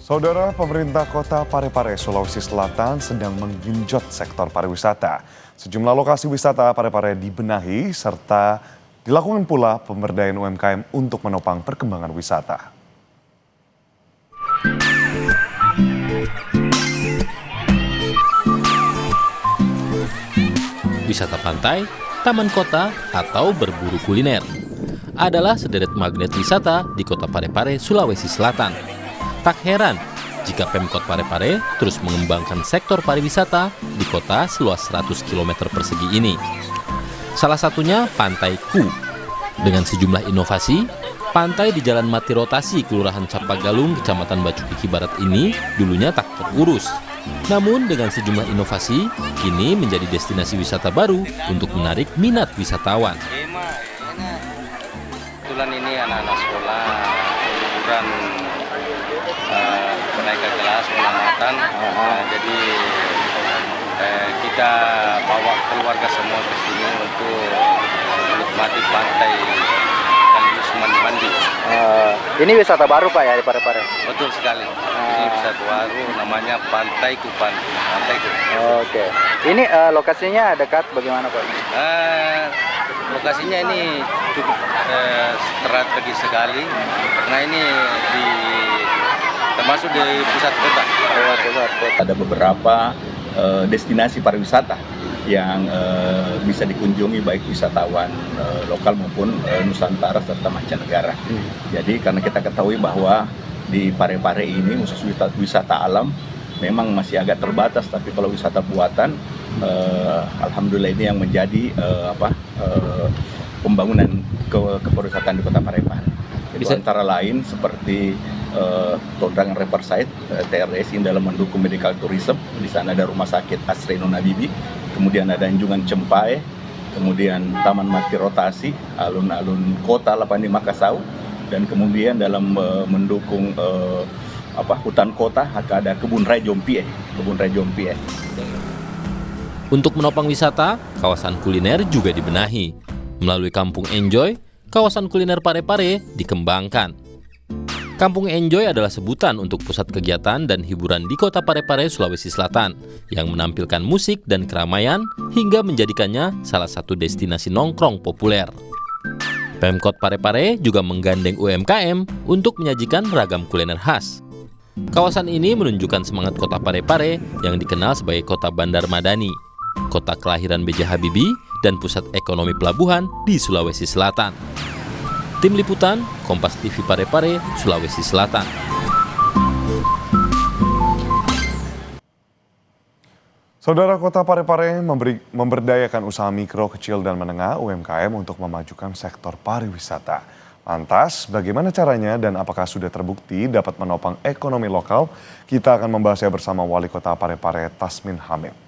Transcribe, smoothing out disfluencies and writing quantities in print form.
Saudara, pemerintah kota Parepare, Sulawesi Selatan sedang menggenjot sektor pariwisata. Sejumlah lokasi wisata Parepare dibenahi serta dilakukan pula pemberdayaan UMKM untuk menopang perkembangan wisata. Wisata pantai, taman kota, atau berburu kuliner adalah sederet magnet wisata di kota Parepare, Sulawesi Selatan. Tak heran jika Pemkot Parepare terus mengembangkan sektor pariwisata di kota seluas 100 km persegi ini. Salah satunya Pantai Ku. Dengan sejumlah inovasi, pantai di Jalan Mati Rotasi, Kelurahan Capagalung, Kecamatan Bacukiki Barat ini dulunya tak terurus. Namun dengan sejumlah inovasi, kini menjadi destinasi wisata baru untuk menarik minat wisatawan. Kebetulan ini anak-anak sekolah, liburan kenaikan kelas, pengamatan, jadi kita bawa keluarga semua ke sini untuk menikmati pantai sekaligus mandi-mandi. Ini wisata baru Pak ya di Parepare? Betul sekali, ini wisata baru namanya Pantai Kupan. Pantai Kupan. Oke. Ini lokasinya dekat bagaimana Pak? Lokasinya ini cukup strategis sekali, karena ini termasuk di pusat kota. Ada beberapa destinasi pariwisata yang bisa dikunjungi baik wisatawan lokal maupun Nusantara serta mancanegara. Jadi karena kita ketahui bahwa di Parepare ini khusus wisata alam memang masih agak terbatas, tapi kalau wisata buatan alhamdulillah ini yang menjadi pembangunan kepariwisataan di kota Parepare. Jadi antara lain seperti Tondangan Riverside, TRS ini dalam mendukung medical tourism. Di sana ada rumah sakit Asri Nona Bibi, kemudian ada Anjungan Cempai, kemudian Taman Mati Rotasi, alun-alun kota Lapandi Makassau, dan kemudian dalam mendukung hutan kota ada Kebun Raya Jompie. Untuk menopang wisata, kawasan kuliner juga dibenahi. Melalui Kampung Enjoy, kawasan kuliner Parepare dikembangkan. Kampung Enjoy adalah sebutan untuk pusat kegiatan dan hiburan di kota Parepare, Sulawesi Selatan, yang menampilkan musik dan keramaian hingga menjadikannya salah satu destinasi nongkrong populer. Pemkot Parepare juga menggandeng UMKM untuk menyajikan ragam kuliner khas. Kawasan ini menunjukkan semangat kota Parepare yang dikenal sebagai kota bandar madani, kota kelahiran B.J. Habibie, dan pusat ekonomi pelabuhan di Sulawesi Selatan. Tim Liputan, Kompas TV Parepare, Sulawesi Selatan. Saudara, kota Parepare memberdayakan usaha mikro, kecil, dan menengah UMKM untuk memajukan sektor pariwisata. Lantas, bagaimana caranya dan apakah sudah terbukti dapat menopang ekonomi lokal? Kita akan membahasnya bersama Wali Kota Parepare, Tasmin Hamid.